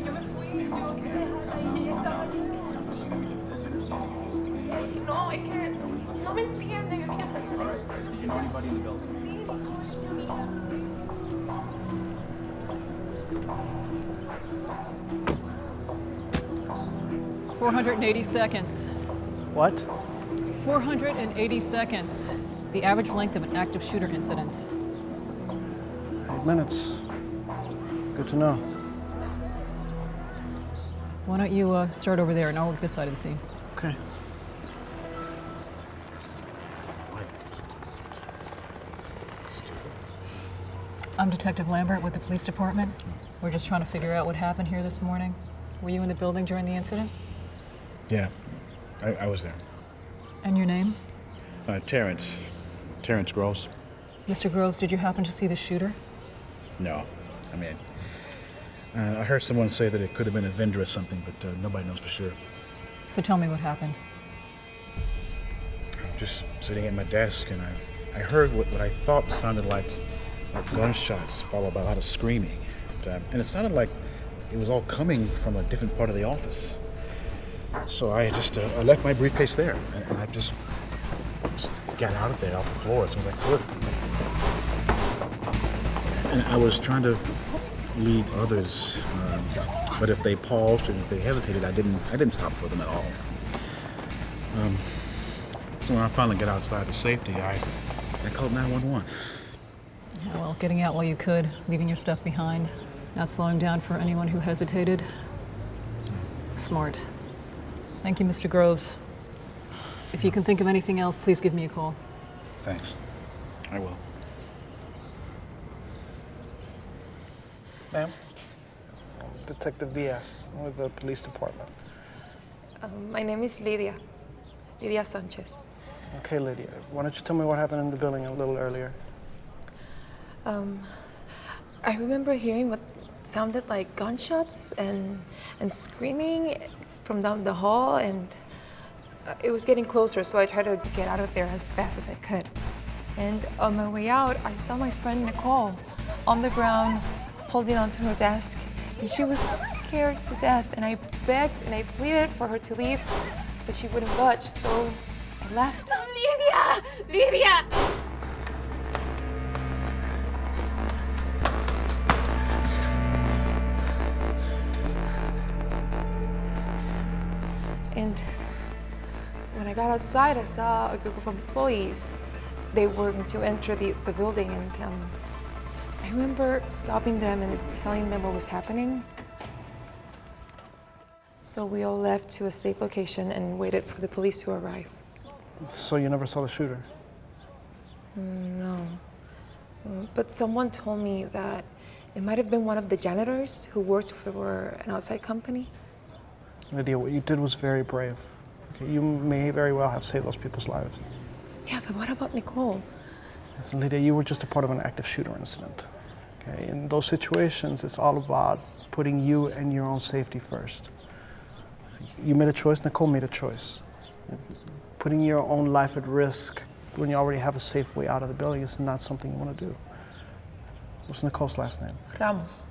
Yo me fui, yo quería dejarla ahí, ella estaba allí. No, es que no me entienden, amiga, está violenta. Did you know anybody in the building? Sí, Nicole, mi amiga. 480 seconds. What? 480 seconds. The average length of an active shooter incident. 8 minutes. Good to know. Why don't you start over there and I'll work this side of the scene. Okay. I'm Detective Lambert with the police department. We're just trying to figure out what happened here this morning. Were you in the building during the incident? Yeah, I was there. And your name? Terrence Groves. Mr. Groves, did you happen to see the shooter? No, I mean, I heard someone say that it could have been a vendor or something, but nobody knows for sure. So tell me what happened. I'm just sitting at my desk and I heard what I thought sounded like gunshots followed by a lot of screaming. And it sounded like it was all coming from a different part of the office. So I just I left my briefcase there and I just got out of there off the floor as soon as I could. And I was trying to lead others, but if they paused and if they hesitated, I didn't stop for them at all. So when I finally got outside to safety, I called 911. Yeah, well, getting out while you could, leaving your stuff behind, not slowing down for anyone who hesitated. Smart. Thank you, Mr. Groves. If you can think of anything else, please give me a call. Thanks. I will. Ma'am? Detective Diaz with the police department. My name is Lydia Sanchez. Okay, Lydia, why don't you tell me what happened in the building a little earlier? I remember hearing what sounded like gunshots and screaming from down the hall, and it was getting closer, so I tried to get out of there as fast as I could. And on my way out, I saw my friend Nicole on the ground, holding onto her desk, and she was scared to death, and I begged and I pleaded for her to leave, but she wouldn't budge, so I left. No, Lydia! And when I got outside, I saw a group of employees. They were going to enter the building, and I remember stopping them and telling them what was happening. So we all left to a safe location and waited for the police to arrive. So you never saw the shooter? No. But someone told me that it might have been one of the janitors who worked for an outside company. Lydia, what you did was very brave. Okay, you may very well have saved those people's lives. Yeah, but what about Nicole? Listen, Lydia, you were just a part of an active shooter incident. Okay, in those situations, it's all about putting you and your own safety first. You made a choice, Nicole made a choice. Putting your own life at risk when you already have a safe way out of the building is not something you want to do. What's Nicole's last name? Ramos.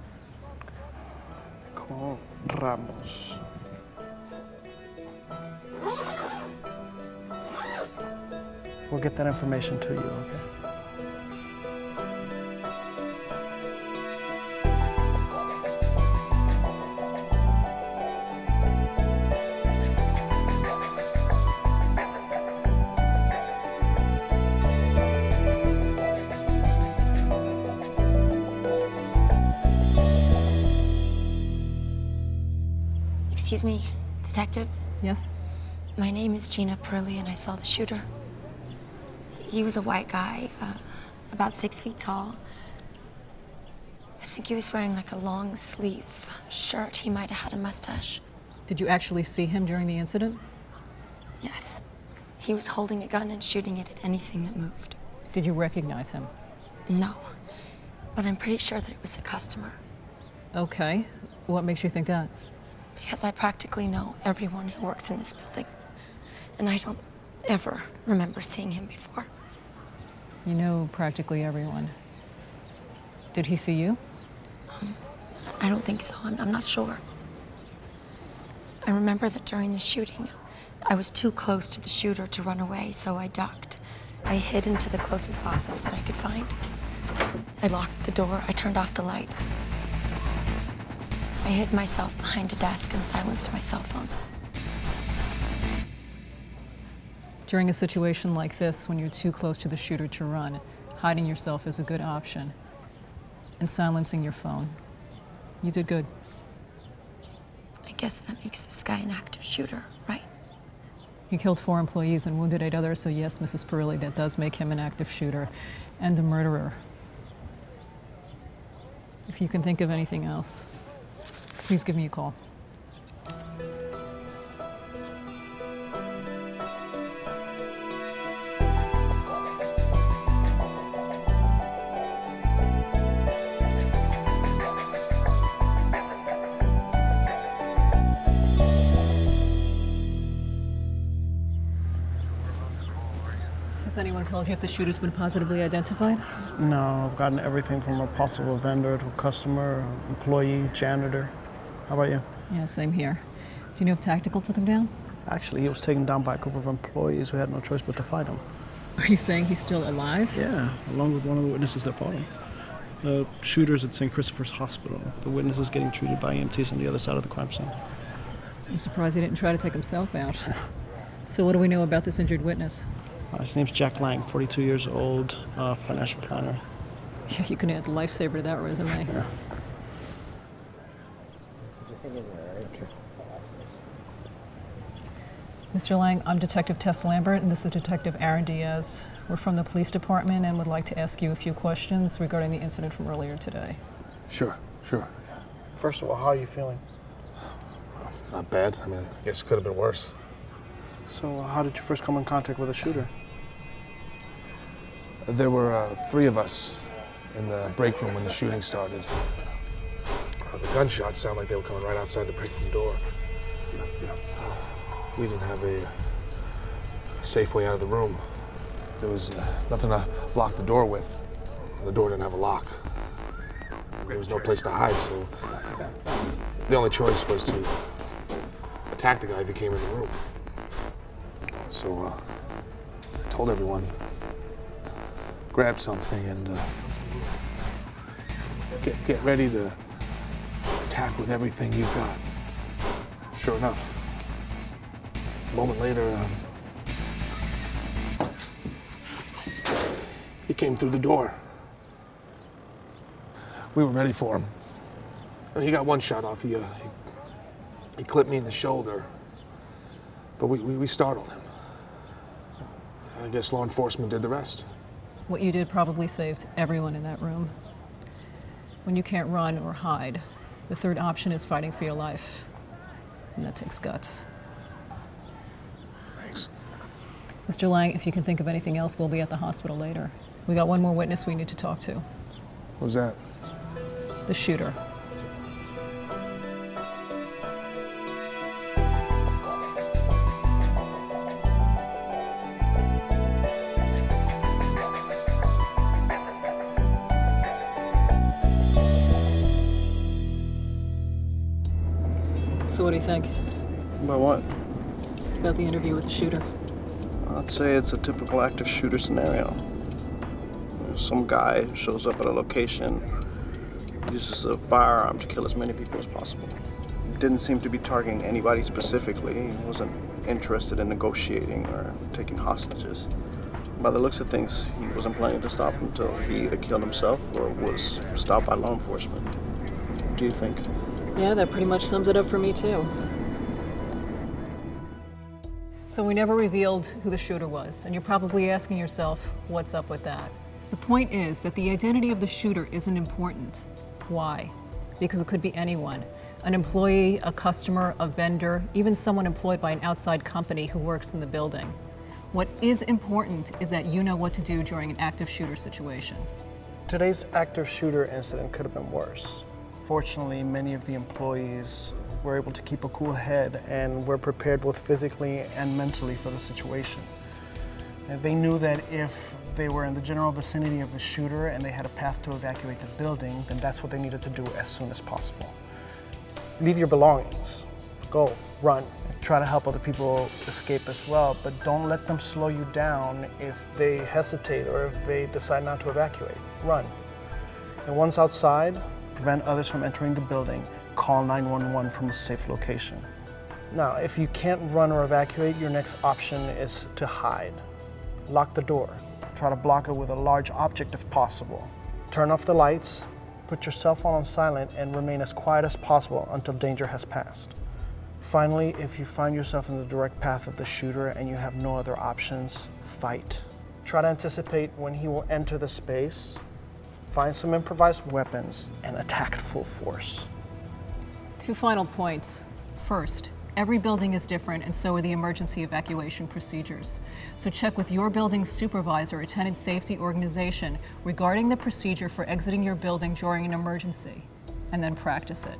Nicole Ramos. We'll get that information to you, okay? Excuse me, detective? Yes? My name is Gina Perley, and I saw the shooter. He was a white guy, about 6 feet tall. I think he was wearing like a long sleeve shirt. He might have had a mustache. Did you actually see him during the incident? Yes. He was holding a gun and shooting it at anything that moved. Did you recognize him? No, but I'm pretty sure that it was a customer. Okay. What makes you think that? Because I practically know everyone who works in this building. And I don't ever remember seeing him before. You know practically everyone. Did he see you? I don't think so. I'm not sure. I remember that during the shooting, I was too close to the shooter to run away, so I ducked. I hid into the closest office that I could find. I locked the door. I turned off the lights. I hid myself behind a desk and silenced my cell phone. During a situation like this, when you're too close to the shooter to run, hiding yourself is a good option. And silencing your phone. You did good. I guess that makes this guy an active shooter, right? He killed 4 employees and wounded 8 others, so yes, Mrs. Perilli, that does make him an active shooter and a murderer. If you can think of anything else, please give me a call. Has anyone told you if the shooter's been positively identified? No, I've gotten everything from a possible vendor to a customer, employee, janitor. How about you? Yeah, same here. Do you know if Tactical took him down? Actually, he was taken down by a group of employees who had no choice but to fight him. Are you saying he's still alive? Yeah, along with one of the witnesses that fought him. The shooter's at St. Christopher's Hospital. The witness is getting treated by EMTs on the other side of the crime scene. I'm surprised he didn't try to take himself out. So what do we know about this injured witness? His name's Jack Lang, 42 years old, financial planner. Yeah, you can add lifesaver to that resume. Yeah. Mr. Lang, I'm Detective Tess Lambert, and this is Detective Aaron Diaz. We're from the police department and would like to ask you a few questions regarding the incident from earlier today. Sure, yeah. First of all, how are you feeling? Not bad. I mean, I guess it could have been worse. So how did you first come in contact with the shooter? There were 3 of us in the break room when the shooting started. The gunshots sounded like they were coming right outside the break room door. We didn't have a safe way out of the room. There was nothing to lock the door with. The door didn't have a lock. There was no place to hide, so the only choice was to attack the guy if he came in the room. So I told everyone, grab something and get ready to attack with everything you've got. Sure enough, a moment later, he came through the door. We were ready for him. And he got one shot off. He clipped me in the shoulder, but we startled him. I guess law enforcement did the rest. What you did probably saved everyone in that room. When you can't run or hide, the third option is fighting for your life. And that takes guts. Thanks. Mr. Lang, if you can think of anything else, we'll be at the hospital later. We got one more witness we need to talk to. What was that? The shooter. So what do you think About what? about the interview with the shooter? I'd say it's a typical active shooter scenario. Some guy shows up at a location, uses a firearm to kill as many people as possible. Didn't seem to be targeting anybody specifically. He wasn't interested in negotiating or taking hostages. By the looks of things, he wasn't planning to stop until he either killed himself or was stopped by law enforcement. What do you think? Yeah, that pretty much sums it up for me too. So we never revealed who the shooter was, and you're probably asking yourself, what's up with that? The point is that the identity of the shooter isn't important. Why? Because it could be anyone. An employee, a customer, a vendor, even someone employed by an outside company who works in the building. What is important is that you know what to do during an active shooter situation. Today's active shooter incident could have been worse. Fortunately, many of the employees were able to keep a cool head and were prepared both physically and mentally for the situation. And they knew that if they were in the general vicinity of the shooter and they had a path to evacuate the building, then that's what they needed to do as soon as possible. Leave your belongings. Go, run. Try to help other people escape as well, but don't let them slow you down if they hesitate or if they decide not to evacuate. Run. And once outside, prevent others from entering the building. Call 911 from a safe location. Now, if you can't run or evacuate, your next option is to hide. Lock the door. Try to block it with a large object if possible. Turn off the lights, put your cell phone on silent, and remain as quiet as possible until danger has passed. Finally, if you find yourself in the direct path of the shooter and you have no other options, fight. Try to anticipate when he will enter the space, find some improvised weapons, and attack at full force. 2 final points. First, every building is different, and so are the emergency evacuation procedures. So check with your building's supervisor or tenant safety organization regarding the procedure for exiting your building during an emergency, and then practice it.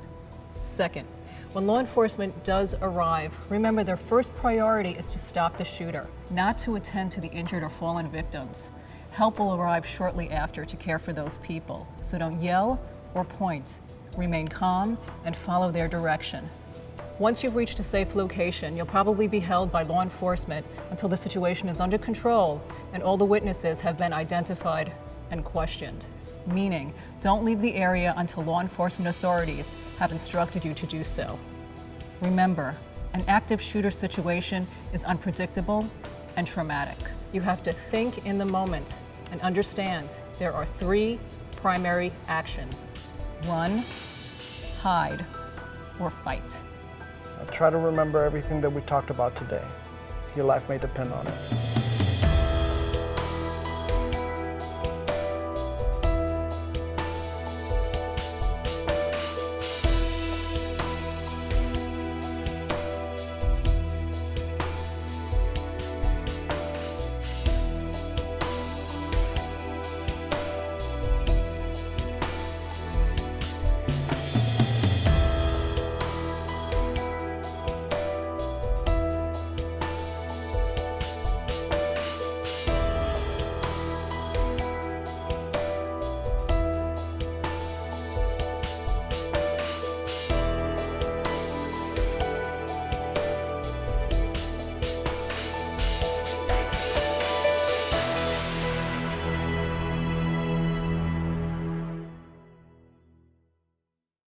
Second, when law enforcement does arrive, remember their first priority is to stop the shooter, not to attend to the injured or fallen victims. Help will arrive shortly after to care for those people, so don't yell or point. Remain calm and follow their direction. Once you've reached a safe location, you'll probably be held by law enforcement until the situation is under control and all the witnesses have been identified and questioned. Meaning, don't leave the area until law enforcement authorities have instructed you to do so. Remember, an active shooter situation is unpredictable and traumatic. You have to think in the moment and understand there are 3 primary actions: run, hide, or fight. Now try to remember everything that we talked about today. Your life may depend on it.